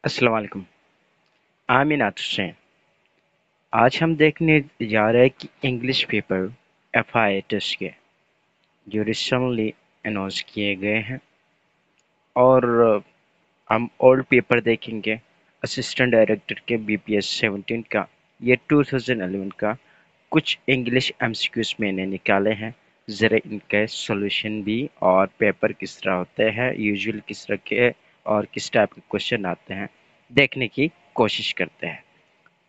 अस्सलाम वालेकुम। आमीन हुसैन। आज हम देखने जा रहे हैं कि इंग्लिश पेपर एफआई टेस्ट के जो रिसेंटली अनाउंस किए गए हैं और हम ओल्ड पेपर देखेंगे असिस्टेंट डायरेक्टर के बीपीएस 17 का। ये 2011 का कुछ इंग्लिश एमसीक्यूज मैंने निकाले हैं। ज़रा इनके सॉल्यूशन भी और पेपर किस तरह होते हैं, यूजुअल किस तरह के और किस टाइप के क्वेश्चन आते हैं, देखने की कोशिश करते हैं।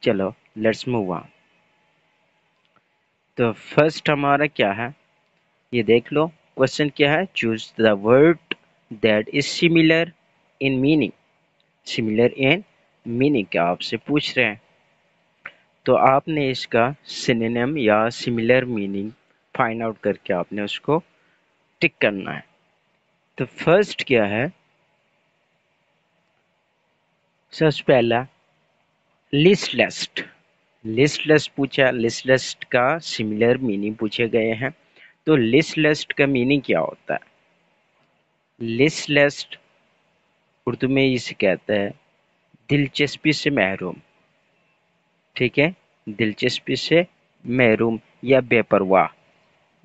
चलो लेट्स मूव ऑन। तो फर्स्ट हमारा क्या है ये देख लो। क्वेश्चन क्या है, choose the word that is similar in meaning. Similar in meaning क्या आपसे पूछ रहे हैं, तो आपने इसका सिनोनिम या सिमिलर मीनिंग फाइंड आउट करके आपने उसको टिक करना है। तो फर्स्ट क्या है, सबसे पहला लिस्टलेस। लिस्टलेस पूछा, लिस्टलेस का सिमिलर मीनिंग पूछे गए हैं। तो लिस्टलेस का मीनिंग क्या होता है? लिस्टलेस उर्दू में इसे कहते हैं दिलचस्पी से महरूम। ठीक है, दिलचस्पी से महरूम या बेपरवाह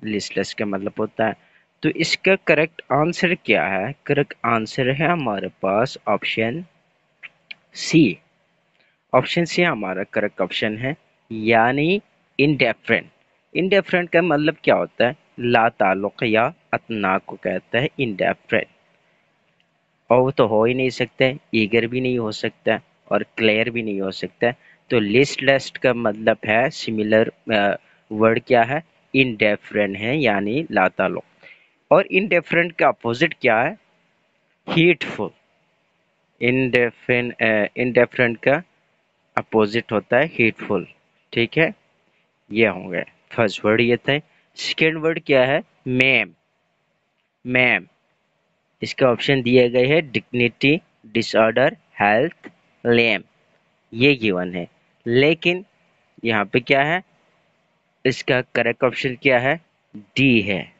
लिस्टलेस का मतलब होता है। तो इसका करेक्ट आंसर क्या है? करेक्ट आंसर है हमारे पास ऑप्शन सी। ऑप्शन सी हमारा करेक्ट ऑप्शन है, यानी इनडेफरेंट। इनडेफरेंट का मतलब क्या होता है? ला ताल्लुक या अतना को कहता है इनडेफरेंट। और वो तो हो ही नहीं सकता, ईगर भी नहीं हो सकता और क्लियर भी नहीं हो सकता। तो लिस्टलेस का मतलब है सिमिलर वर्ड क्या है? इनडेफरेंट है यानी लाताल्लुक। और इनडेफरेंट का अपोजिट क्या है? हीटफुल। इनडेफरेंट का अपोजिट होता है हीटफुल। ठीक है, ये होंगे फर्स्ट वर्ड ये था। सेकेंड वर्ड क्या है? मैम। मैम, इसका ऑप्शन दिए गए हैं डिग्निटी, डिसऑर्डर, हेल्थ, लेम। ये गिवन है, लेकिन यहाँ पे क्या है? इसका करेक्ट ऑप्शन क्या है? डी है।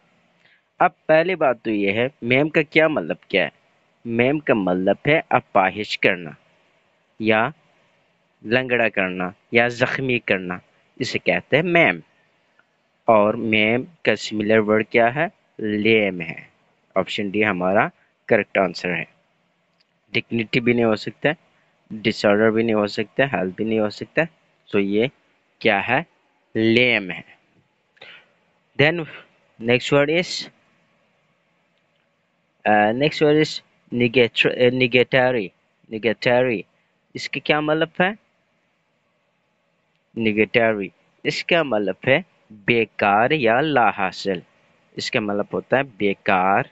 अब पहली बात तो ये है, मैम का क्या मतलब क्या है? मैम का मतलब है अपाहिज करना या लंगड़ा करना या जख्मी करना, इसे कहते हैं मैम। और मैम का सिमिलर वर्ड क्या है? लेम है। ऑप्शन डी हमारा करेक्ट आंसर है। डिग्निटी भी नहीं हो सकता, डिसऑर्डर भी नहीं हो सकता, हेल्थ भी नहीं हो सकता। तो ये क्या है? लेम है। Then next word is negatory. Negatory, इसका क्या मतलब है? निगेटरी, इसका मतलब है बेकार या लाहासिल। इसका मतलब होता है बेकार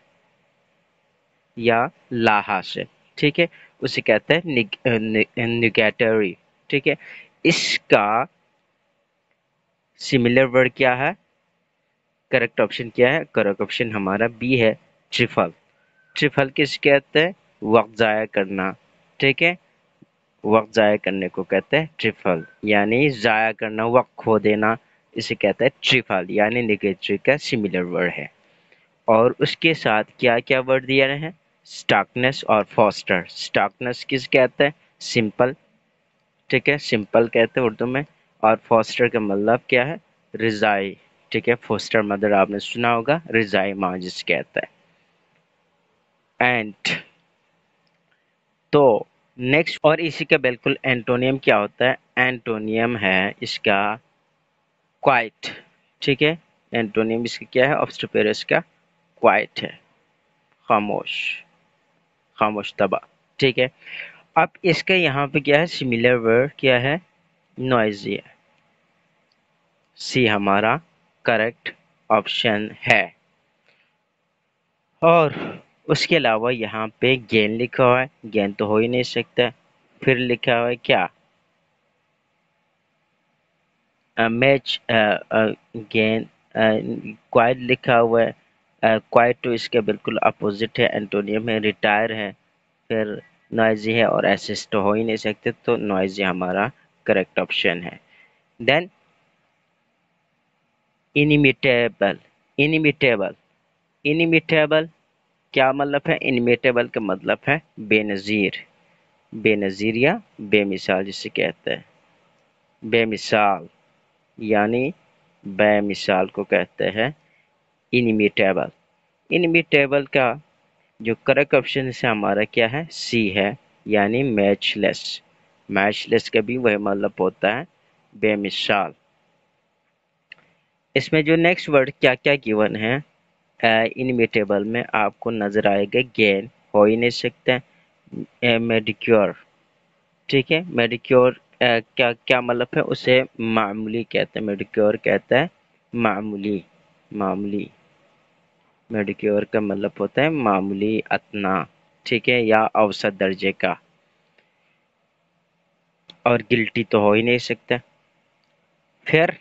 या लाहासिल। ठीक है, उसे कहते हैं निगेटरी। ठीक है, इसका सिमिलर वर्ड क्या है? करेक्ट ऑप्शन क्या है? करेक्ट ऑप्शन हमारा बी है, ट्रिफल। ट्रिफल किस कहते हैं? वक्त जाया करना। ठीक है, वक्त जाया करने को कहते हैं ट्रिफल, यानी जाया करना, वक्त खो देना, इसे कहते हैं ट्रिफल, यानी निगेटरी का सिमिलर वर्ड है। और उसके साथ क्या क्या वर्ड दिए रहे हैं? स्टार्कनेस और फॉस्टर। स्टार्कनेस किस कहते हैं? सिंपल। ठीक है, सिंपल कहते हैं उर्दू में। और फॉस्टर का मतलब क्या है? रिजाई। ठीक है, फोस्टर मदर आपने सुना होगा, रिजाई माँ जिस कहता है। एंड तो नेक्स्ट, और इसी का बिल्कुल एंटोनियम क्या होता है? एंटोनियम है इसका क्वाइट। ठीक है, एंटोनियम इसका क्या है? ऑब्स्टरपेरस का क्वाइट है, खामोश, खामोश तबा। ठीक है, अब इसका यहाँ पे क्या है? सिमिलर वर्ड क्या है? नॉइजी है। सी हमारा करेक्ट ऑप्शन है। और उसके अलावा यहाँ पे गेन लिखा हुआ है, गेन तो हो ही नहीं सकता। फिर लिखा हुआ है क्या? Match gain. क्वाइट लिखा हुआ है, क्वाइट तो इसके बिल्कुल अपोजिट है, एंटोनियम है, रिटायर है। फिर नॉइजी है और एसिस्ट तो हो ही नहीं सकते, तो नॉइजी हमारा करेक्ट ऑप्शन है। Then inimitable. इनिमिटेबल, इनिमिटेबल क्या मतलब है? इनिमिटेबल का मतलब है बेनजीर, बेनज़ीर या बेमिसाल जिसे कहते हैं। बेमिसाल यानी बेमिसाल को कहते हैं इनिमिटेबल। इनिमिटेबल का जो करेक्ट ऑप्शन है हमारा क्या है, सी है, यानी मैचलेस। मैचलेस का भी वही मतलब होता है बेमिसाल। इसमें जो नेक्स्ट वर्ड क्या क्या गिवन है इनिमिटेबल में आपको नजर आएगा, गेन हो ही नहीं सकता। मेडिक्योर, ठीक है, मेडिक्योर क्या क्या मतलब है, उसे मामूली कहते हैं। मेडिक्योर कहता है मामूली, मामूली। मेडिक्योर का मतलब होता है मामूली, अतना, ठीक है, या औसत दर्जे का। और गिल्टी तो हो ही नहीं सकता। फिर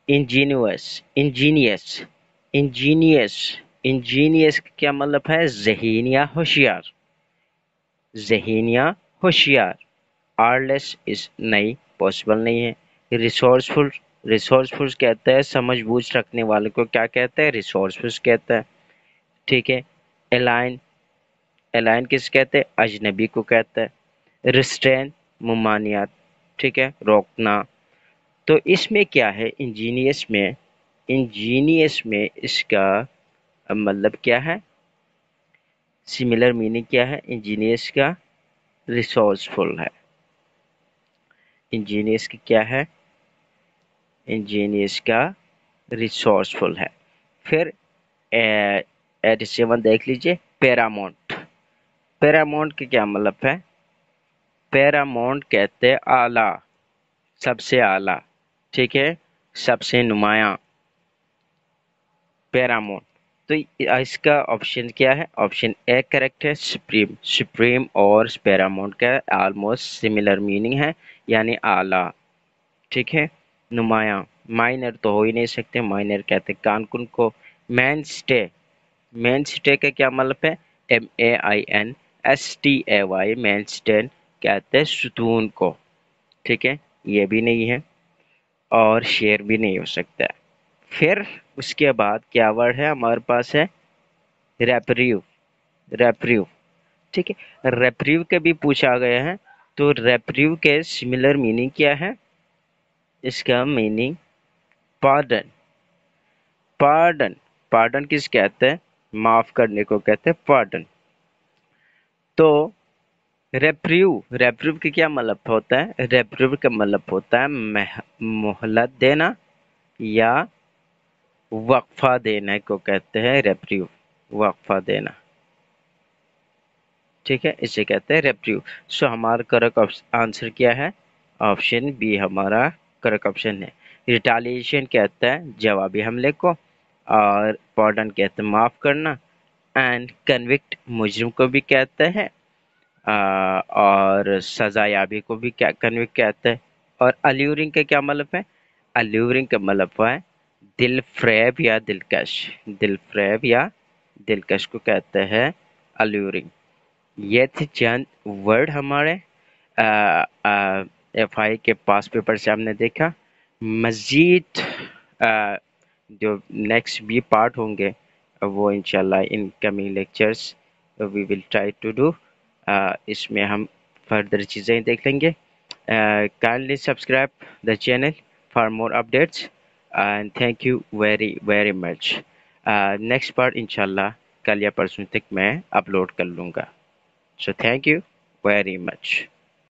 इंजीनियस, इंजीनियस, इंजीनियस, इंजीनियस का क्या मतलब है, ज़हीन या होशियार, ज़हीन या होशियार। आरलेस इस नहीं, पॉसिबल नहीं है। रिसोर्सफुल, रिसोर्सफुल कहता है समझ बूझ रखने वाले को क्या कहता है, रिसोर्सफुल कहता है, ठीक है। एलाइन, एलाइन किस कहते हैं, अजनबी को कहता है। रिस्ट्रेन, मुमानियत, ठीक है, रोकना। तो इसमें क्या है, इंजीनियस में, इंजीनियस में इसका मतलब क्या है, सिमिलर मीनिंग क्या है इंजीनियस का, रिसोर्सफुल है। इंजीनियस की क्या है, इंजीनियस का रिसोर्सफुल है। फिर 87 देख लीजिए, पैरामाउंट। पैरामाउंट का क्या मतलब है, पैरामाउंट कहते हैं आला, सबसे आला, ठीक है, सबसे नुमाया, पैरामाउंट। तो इसका ऑप्शन क्या है, ऑप्शन ए करेक्ट है, सुप्रीम। सुप्रीम और पैरामाउंट का ऑलमोस्ट सिमिलर मीनिंग है, यानी आला, ठीक है। नुमाया, माइनर तो हो ही नहीं सकते, माइनर कहते हैं कानकुन को। मैन स्टे, मेन स्टे का क्या मतलब है, MAINSTAY, मेन स्टे कहते हैं सुकून को, ठीक है, ये भी नहीं है और शेर भी नहीं हो सकता। फिर उसके बाद क्या वर्ड है हमारे पास है, रेपरीव, रेपरीव, ठीक है। रेपरीव के भी पूछा गया है, तो रेपरीव के सिमिलर मीनिंग क्या है, इसका मीनिंग पार्डन, पार्डन, पार्डन किस कहते हैं, माफ करने को कहते हैं पार्डन। तो रेप्रीव, रेप्रीव का क्या मतलब होता है, रेप्रीव का मतलब होता है मोहलत देना या वक्फा देने को कहते हैं रेप्रीव, वक्फा देना, ठीक है, इसे कहते हैं रेप्रीव। सो हमारा करेक्ट आंसर क्या है, ऑप्शन बी हमारा करेक्ट ऑप्शन है। रिटालिएशन कहता है जवाबी हमले को, और पॉर्डन कहते हैं माफ करना, एंड कन्विक्ट मुजरिम को भी कहते हैं, और सजायाबी को भी क्या कन्विक्ट कहते हैं। और अल्यूरिंग का क्या मतलब है, अल्यूरिंग का मतलब है दिल फ्रेब या दिलकश, दिल फ्रेब या दिलकश को कहते हैं अल्यूरिंग। ये थे चंद वर्ड हमारे FI के पास पेपर से हमने देखा। मजीद आ, जो नेक्स्ट भी पार्ट होंगे वो इंशाल्लाह in coming lectures we will try to do, इसमें हम फर्दर चीज़ें देख लेंगे। Kindly subscribe the channel for more updates, and thank you very very much. Next part इंशाल्लाह कल या परसों तक मैं अपलोड कर लूँगा। So thank you very much.